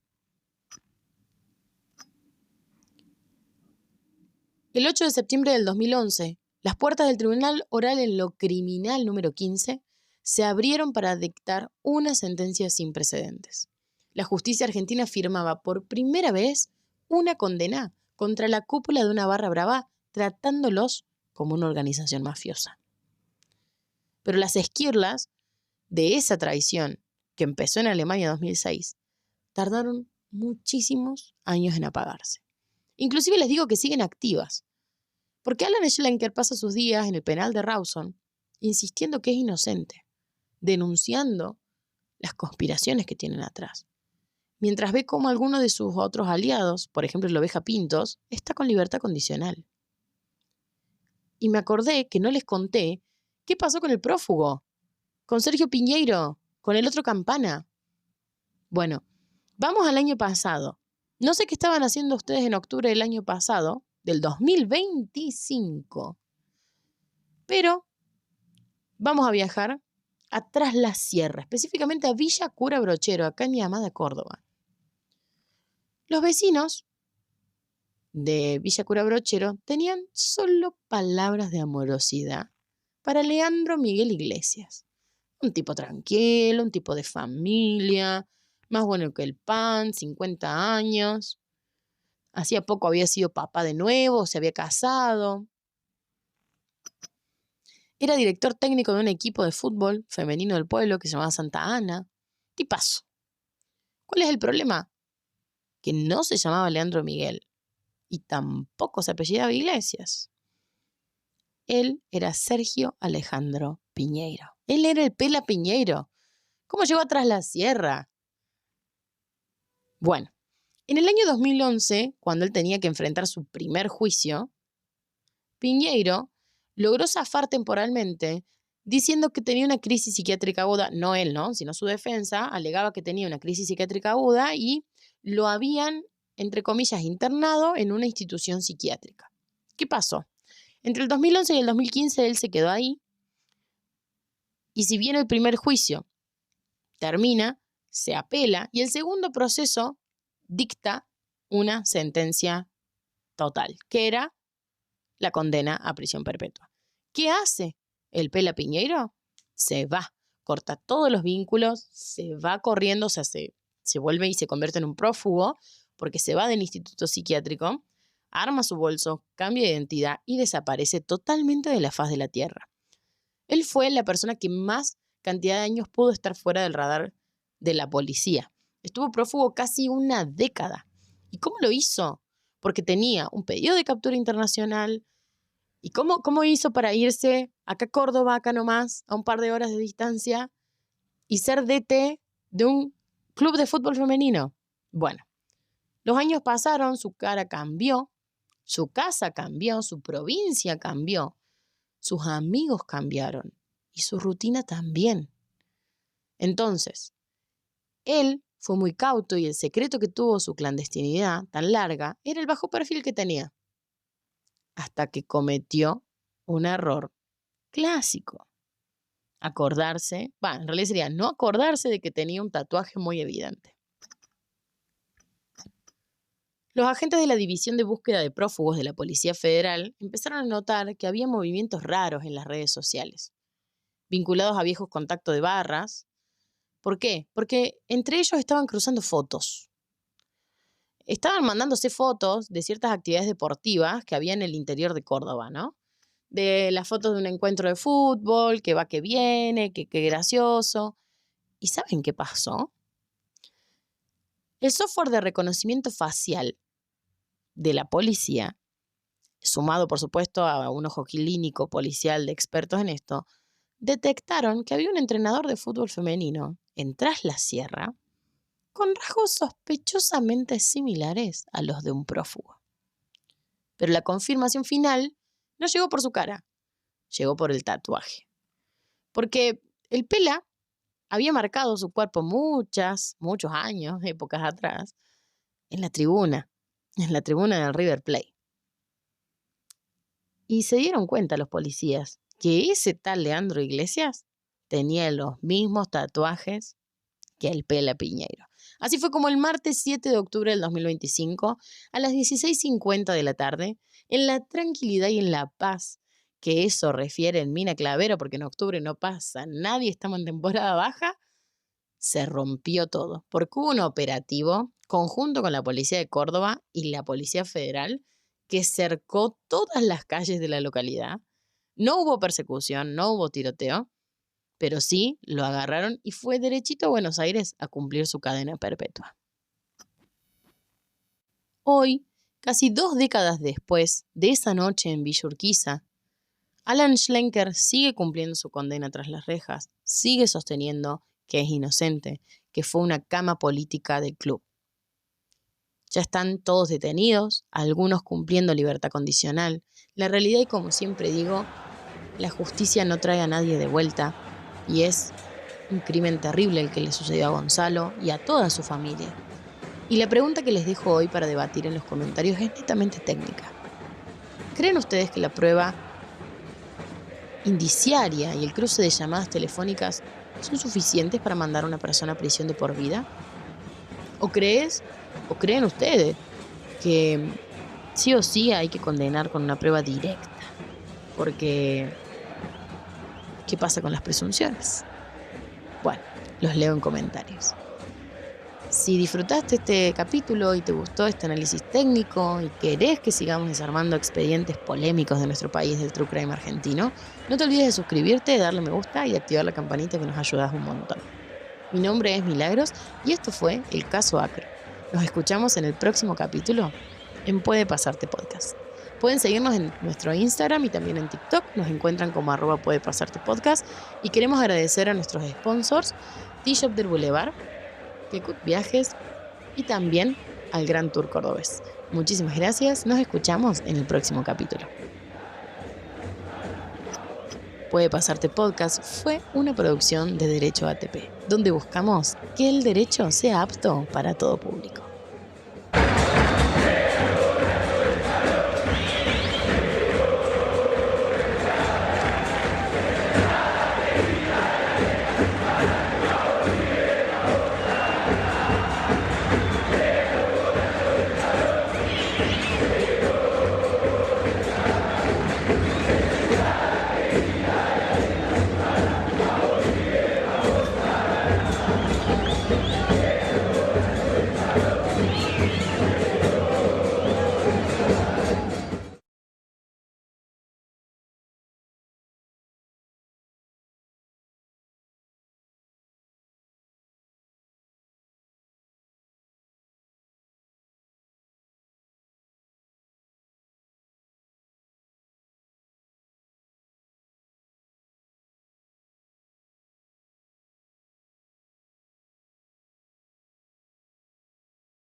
A: El 8 de septiembre del 2011, las puertas del Tribunal Oral en lo Criminal número 15 se abrieron para dictar una sentencia sin precedentes. La justicia argentina firmaba por primera vez una condena contra la cúpula de una barra brava, tratándolos como una organización mafiosa. Pero las esquirlas de esa traición, que empezó en Alemania en 2006, tardaron muchísimos años en apagarse. Inclusive les digo que siguen activas, porque Alan Schlenker pasa sus días en el penal de Rawson insistiendo que es inocente, denunciando las conspiraciones que tienen atrás, mientras ve cómo alguno de sus otros aliados, por ejemplo el Oveja Pintos, está con libertad condicional. Y me acordé que no les conté qué pasó con el prófugo, con Sergio Piñeiro, con el otro Campana. Bueno, Vamos al año pasado. No sé qué estaban haciendo ustedes en octubre del año pasado, del 2025, pero vamos a viajar a Tras la Sierra, específicamente a Villa Cura Brochero, acá en mi amada Córdoba. Los vecinos de Villa Cura Brochero tenían solo palabras de amorosidad para Leandro Miguel Iglesias. Un tipo tranquilo, un tipo de familia, más bueno que el pan, 50 años. Hacía poco había sido papá de nuevo, se había casado. Era director técnico de un equipo de fútbol femenino del pueblo que se llamaba Santa Ana. Tipazo. ¿Cuál es el problema? Que no se llamaba Leandro Miguel y tampoco se apellidaba Iglesias. Él era Sergio Alejandro Piñeiro. Él era el Pela Piñeiro. ¿Cómo llegó atrás la sierra? Bueno, en el año 2011, cuando él tenía que enfrentar su primer juicio, Piñeiro logró zafar temporalmente diciendo que tenía una crisis psiquiátrica aguda. No él, ¿no? Sino su defensa alegaba que tenía una crisis psiquiátrica aguda y lo habían, entre comillas, internado en una institución psiquiátrica. ¿Qué pasó? Entre el 2011 y el 2015 él se quedó ahí y si bien el primer juicio termina, se apela y el segundo proceso dicta una sentencia total, que era la condena a prisión perpetua. ¿Qué hace el Pela Piñeiro? Se va, corta todos los vínculos, se va corriendo, o sea, se vuelve y se convierte en un prófugo porque se va del instituto psiquiátrico, arma su bolso, cambia de identidad y desaparece totalmente de la faz de la tierra. Él fue la persona que más cantidad de años pudo estar fuera del radar de la policía. Estuvo prófugo casi una década. ¿Y cómo lo hizo? Porque tenía un pedido de captura internacional. ¿Y cómo hizo para irse acá a Córdoba, acá nomás, a un par de horas de distancia, y ser DT de un club de fútbol femenino? Bueno, los años pasaron, su cara cambió, su casa cambió, su provincia cambió, sus amigos cambiaron y su rutina también. Entonces, él fue muy cauto y el secreto que tuvo su clandestinidad tan larga era el bajo perfil que tenía. Hasta que cometió un error clásico. Acordarse, en realidad sería no acordarse de que tenía un tatuaje muy evidente. Los agentes de la División de Búsqueda de Prófugos de la Policía Federal empezaron a notar que había movimientos raros en las redes sociales, vinculados a viejos contactos de barras. ¿Por qué? Porque entre ellos estaban cruzando fotos. Estaban mandándose fotos de ciertas actividades deportivas que había en el interior de Córdoba, ¿no? De las fotos de un encuentro de fútbol, que va, que viene, que gracioso. ¿Y saben qué pasó? El software de reconocimiento facial de la policía, sumado por supuesto a un ojo clínico policial de expertos en esto, detectaron que había un entrenador de fútbol femenino en Tras la Sierra con rasgos sospechosamente similares a los de un prófugo. Pero la confirmación final no llegó por su cara, llegó por el tatuaje. Porque el Pela había marcado su cuerpo muchos años, épocas atrás, en la tribuna del River Plate. Y se dieron cuenta los policías que ese tal Leandro Iglesias tenía los mismos tatuajes que el Pela Piñeiro. Así fue como el martes 7 de octubre del 2025, a las 16:50 de la tarde, en la tranquilidad y en la paz que eso refiere en Mina Clavero, porque en octubre no pasa nadie, estamos en temporada baja, se rompió todo, porque hubo un operativo conjunto con la Policía de Córdoba y la Policía Federal que cercó todas las calles de la localidad. No hubo persecución, no hubo tiroteo, pero sí lo agarraron y fue derechito a Buenos Aires a cumplir su cadena perpetua. Hoy, casi 2 décadas después de esa noche en Villa Urquiza, Alan Schlenker sigue cumpliendo su condena tras las rejas, sigue sosteniendo que es inocente, que fue una cama política del club. Ya están todos detenidos, algunos cumpliendo libertad condicional. La realidad, y como siempre digo, la justicia no trae a nadie de vuelta y es un crimen terrible el que le sucedió a Gonzalo y a toda su familia. Y la pregunta que les dejo hoy para debatir en los comentarios es netamente técnica. ¿Creen ustedes que la prueba indiciaria y el cruce de llamadas telefónicas son suficientes para mandar a una persona a prisión de por vida? ¿O creen ustedes que sí o sí hay que condenar con una prueba directa? Porque, ¿qué pasa con las presunciones? Bueno, los leo en comentarios. Si disfrutaste este capítulo y te gustó este análisis técnico y querés que sigamos desarmando expedientes polémicos de nuestro país del True Crime argentino, no te olvides de suscribirte, darle me gusta y activar la campanita que nos ayudas un montón. Mi nombre es Milagros y esto fue El Caso Acro. Nos escuchamos en el próximo capítulo en Puede Pasarte Podcast. Pueden seguirnos en nuestro Instagram y también en TikTok. Nos encuentran como @Puede Pasarte Podcast. Y queremos agradecer a nuestros sponsors, T-Shop del Boulevard, Quecut Viajes y también al Gran Tour Cordobés. Muchísimas gracias. Nos escuchamos en el próximo capítulo. Puede Pasarte Podcast fue una producción de Derecho ATP, donde buscamos que el derecho sea apto para todo público.